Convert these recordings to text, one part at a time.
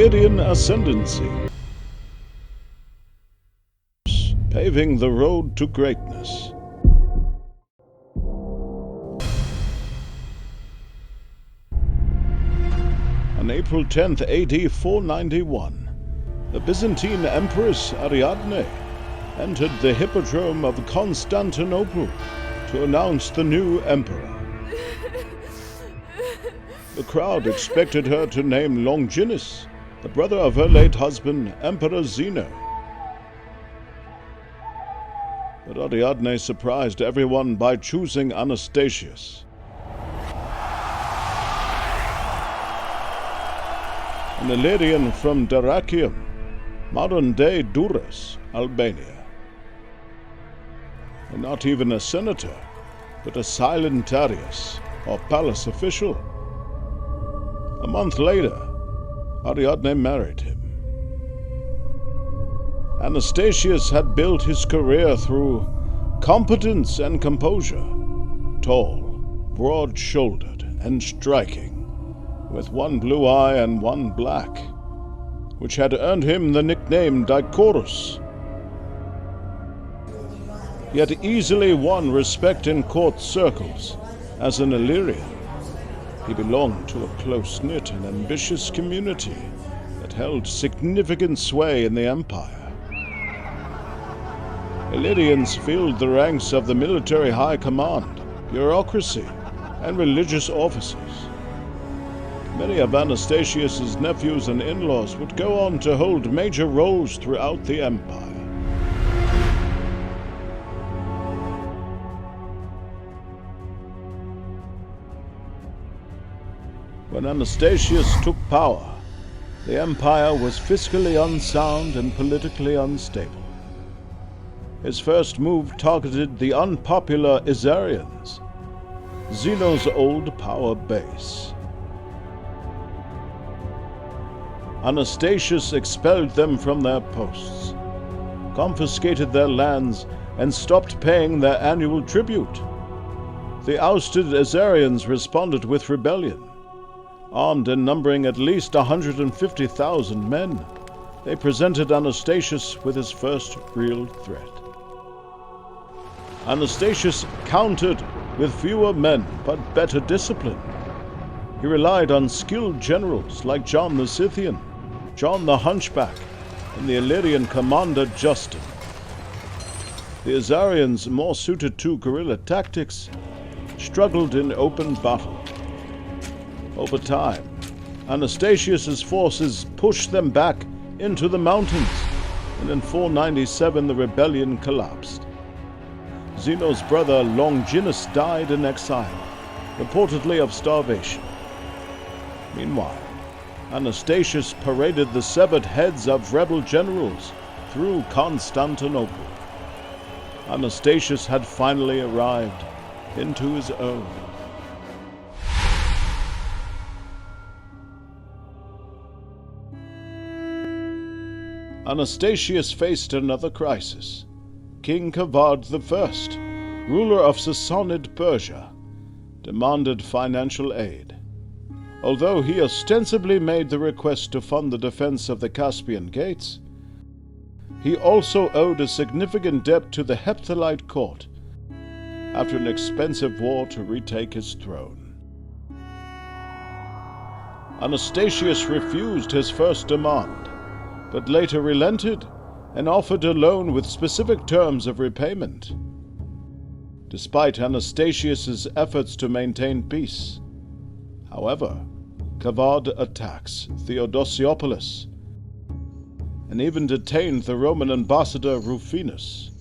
Illyrian Ascendancy, paving the road to greatness. On April 10th AD 491, the Byzantine Empress Ariadne entered the Hippodrome of Constantinople to announce the new emperor. The crowd expected her to name Longinus, the brother of her late husband, Emperor Zeno. But Ariadne surprised everyone by choosing Anastasius. An Illyrian from Dyrrachium, modern-day Durrës, Albania. And not even a senator, but a Silentarius, or palace official. A month later, Ariadne married him. Anastasius had built his career through competence and composure, tall, broad-shouldered, and striking, with one blue eye and one black, which had earned him the nickname Dicorus. He had easily won respect in court circles as an Illyrian. He belonged to a close-knit and ambitious community that held significant sway in the empire. Illyrians filled the ranks of the military high command, bureaucracy, and religious officers. Many of Anastasius's nephews and in-laws would go on to hold major roles throughout the empire. When Anastasius took power, the empire was fiscally unsound and politically unstable. His first move targeted the unpopular Illyrians, Zeno's old power base. Anastasius expelled them from their posts, confiscated their lands, and stopped paying their annual tribute. The ousted Illyrians responded with rebellion. Armed and numbering at least 150,000 men, they presented Anastasius with his first real threat. Anastasius countered with fewer men but better discipline. He relied on skilled generals like John the Scythian, John the Hunchback, and the Illyrian commander Justin. The Illyrians, more suited to guerrilla tactics, struggled in open battle. Over time, Anastasius's forces pushed them back into the mountains, and in 497 the rebellion collapsed. Zeno's brother Longinus died in exile, reportedly of starvation. Meanwhile, Anastasius paraded the severed heads of rebel generals through Constantinople. Anastasius had finally arrived into his own. Anastasius faced another crisis. King Kavard I, ruler of Sassanid Persia, demanded financial aid. Although he ostensibly made the request to fund the defense of the Caspian Gates, he also owed a significant debt to the Hepthalite court after an expensive war to retake his throne. Anastasius refused his first demand, but later relented and offered a loan with specific terms of repayment. Despite Anastasius's efforts to maintain peace, however, Kavard attacks Theodosiopolis and even detained the Roman ambassador Rufinus.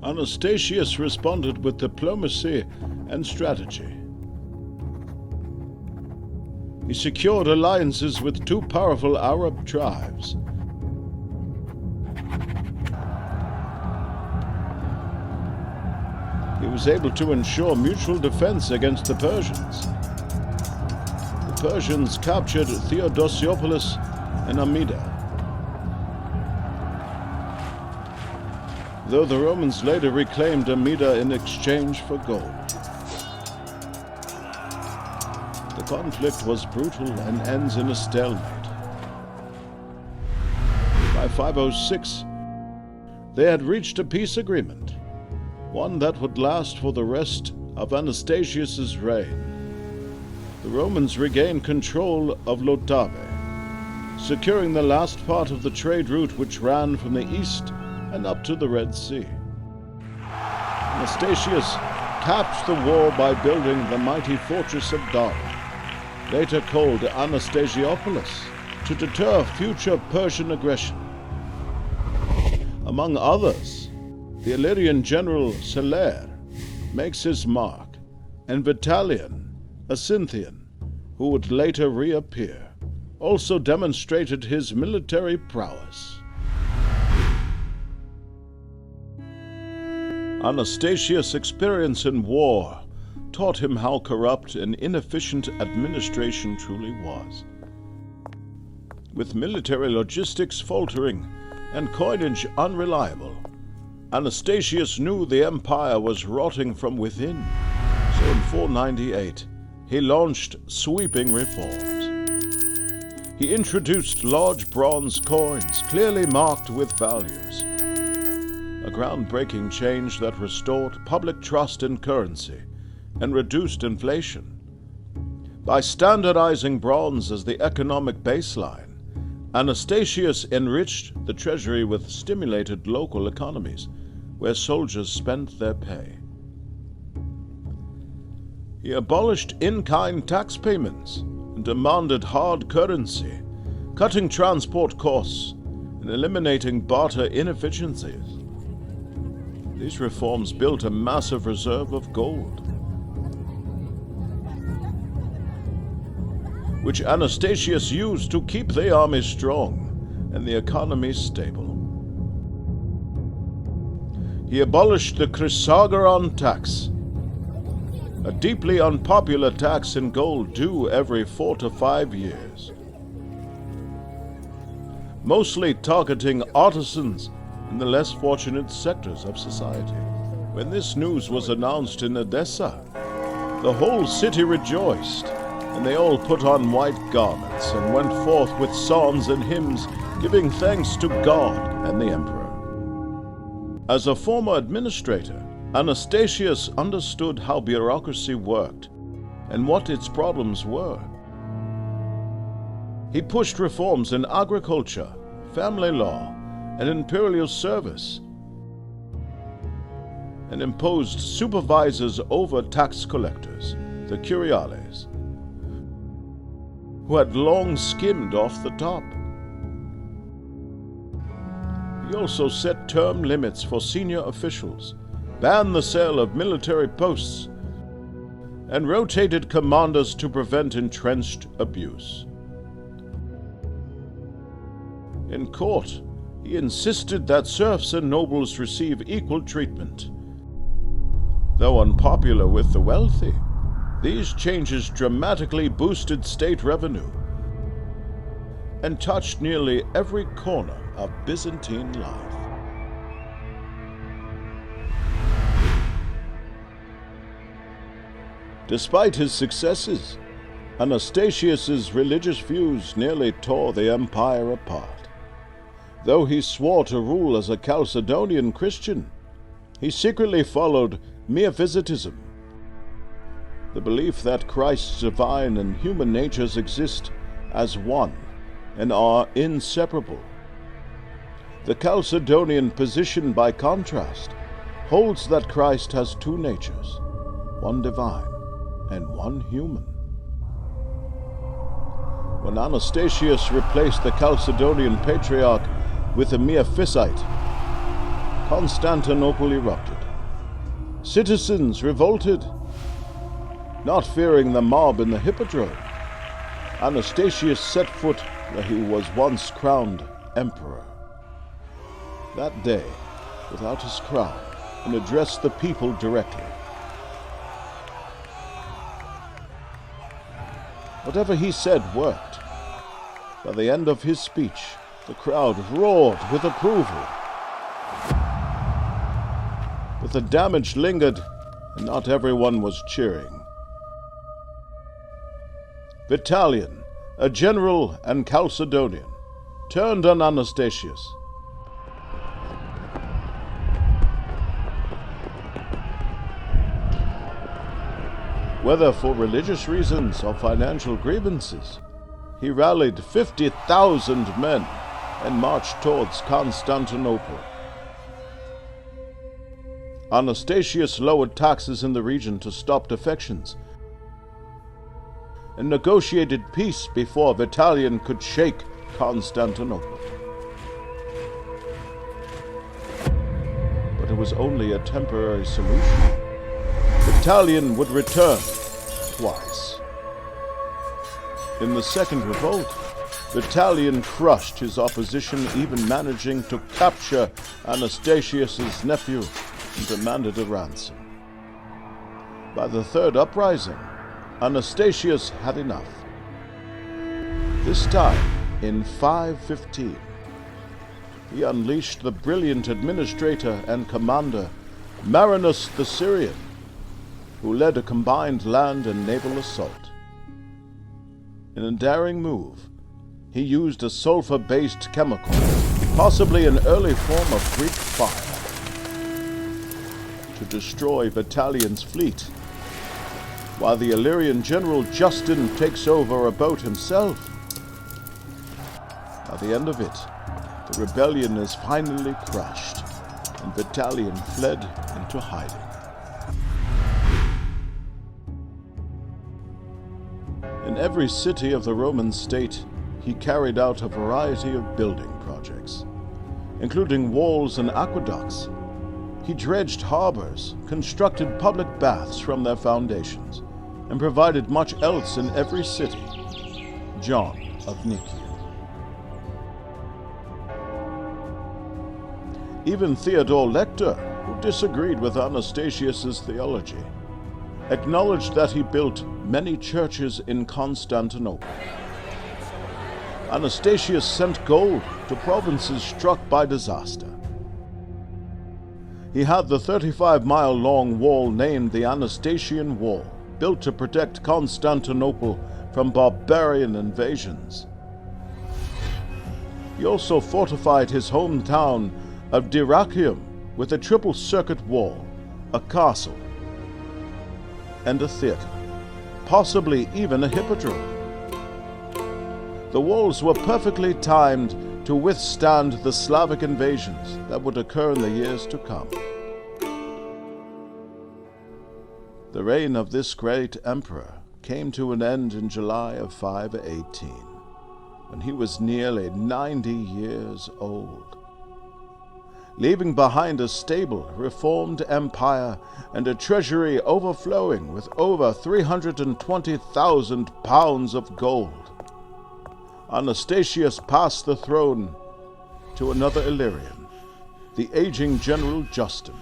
Anastasius responded with diplomacy and strategy. He secured alliances with two powerful Arab tribes. He was able to ensure mutual defense against the Persians. The Persians captured Theodosiopolis and Amida. Though the Romans later reclaimed Amida in exchange for gold. The conflict was brutal and ends in a stalemate. By 506, they had reached a peace agreement, one that would last for the rest of Anastasius's reign. The Romans regained control of Lotave, securing the last part of the trade route which ran from the east and up to the Red Sea. Anastasius capped the war by building the mighty fortress of Durrës, later called Anastasiopolis, to deter future Persian aggression. Among others, the Illyrian general Celer makes his mark, and Vitalian, a Scythian, who would later reappear, also demonstrated his military prowess. Anastasius' experience in war taught him how corrupt and inefficient administration truly was. With military logistics faltering and coinage unreliable, Anastasius knew the empire was rotting from within, so in 498 he launched sweeping reforms. He introduced large bronze coins clearly marked with values, a groundbreaking change that restored public trust in currency and reduced inflation. By standardizing bronze as the economic baseline, Anastasius enriched the treasury with stimulated local economies, where soldiers spent their pay. He abolished in-kind tax payments and demanded hard currency, cutting transport costs and eliminating barter inefficiencies. These reforms built a massive reserve of gold, which Anastasius used to keep the army strong and the economy stable. He abolished the Chrysargeron tax, a deeply unpopular tax in gold due every 4 to 5 years, mostly targeting artisans in the less fortunate sectors of society. When this news was announced in Edessa, the whole city rejoiced, and they all put on white garments and went forth with psalms and hymns, giving thanks to God and the emperor. As a former administrator, Anastasius understood how bureaucracy worked and what its problems were. He pushed reforms in agriculture, family law, and imperial service, and imposed supervisors over tax collectors, the curiales, who had long skimmed off the top. He also set term limits for senior officials, banned the sale of military posts, and rotated commanders to prevent entrenched abuse. In court, he insisted that serfs and nobles receive equal treatment. Though unpopular with the wealthy, these changes dramatically boosted state revenue and touched nearly every corner of Byzantine life. Despite his successes, Anastasius's religious views nearly tore the empire apart. Though he swore to rule as a Chalcedonian Christian, he secretly followed Miaphysitism, the belief that Christ's divine and human natures exist as one and are inseparable. The Chalcedonian position, by contrast, holds that Christ has two natures, one divine and one human. When Anastasius replaced the Chalcedonian Patriarch with a Miaphysite, Constantinople erupted. Citizens revolted, not fearing the mob in the Hippodrome. Anastasius set foot where he was once crowned emperor. That day, without his crown, and addressed the people directly. Whatever he said worked. By the end of his speech, the crowd roared with approval. But the damage lingered, and not everyone was cheering. Vitalian, a general and Chalcedonian, turned on Anastasius. Whether for religious reasons or financial grievances, he rallied 50,000 men and marched towards Constantinople. Anastasius lowered taxes in the region to stop defections and negotiated peace before Vitalian could shake Constantinople. But it was only a temporary solution. Vitalian would return twice. In the second revolt, Vitalian crushed his opposition, even managing to capture Anastasius's nephew and demanded a ransom. By the third uprising, Anastasius had enough. This time, in 515, he unleashed the brilliant administrator and commander Marinus the Syrian, who led a combined land and naval assault. In a daring move, he used a sulfur-based chemical, possibly an early form of Greek fire, to destroy Vitalian's fleet, while the Illyrian general Justin takes over a boat himself. By the end of it, the rebellion is finally crushed, and Vitalian fled into hiding. In every city of the Roman state, he carried out a variety of building projects, including walls and aqueducts. He dredged harbors, constructed public baths from their foundations, and provided much else in every city. John of Nicaea. Even Theodore Lector, who disagreed with Anastasius's theology, acknowledged that he built many churches in Constantinople. Anastasius sent gold to provinces struck by disaster. He had the 35-mile-long wall named the Anastasian Wall, built to protect Constantinople from barbarian invasions. He also fortified his hometown of Dyrrhachium with a triple circuit wall, a castle, and a theater, possibly even a hippodrome. The walls were perfectly timed to withstand the Slavic invasions that would occur in the years to come. The reign of this great emperor came to an end in July of 518, when he was nearly 90 years old, leaving behind a stable, reformed empire and a treasury overflowing with over 320,000 pounds of gold. Anastasius passed the throne to another Illyrian, the aging general Justin.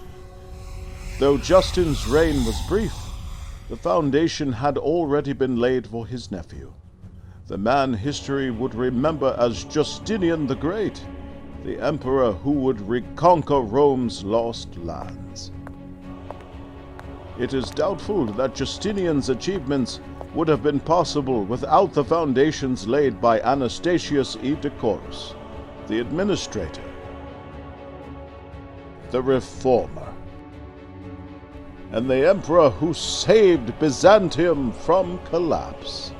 Though Justin's reign was brief, the foundation had already been laid for his nephew, the man history would remember as Justinian the Great, the emperor who would reconquer Rome's lost lands. It is doubtful that Justinian's achievements would have been possible without the foundations laid by Anastasius I Dicorus, the administrator, the reformer, and the emperor who saved Byzantium from collapse.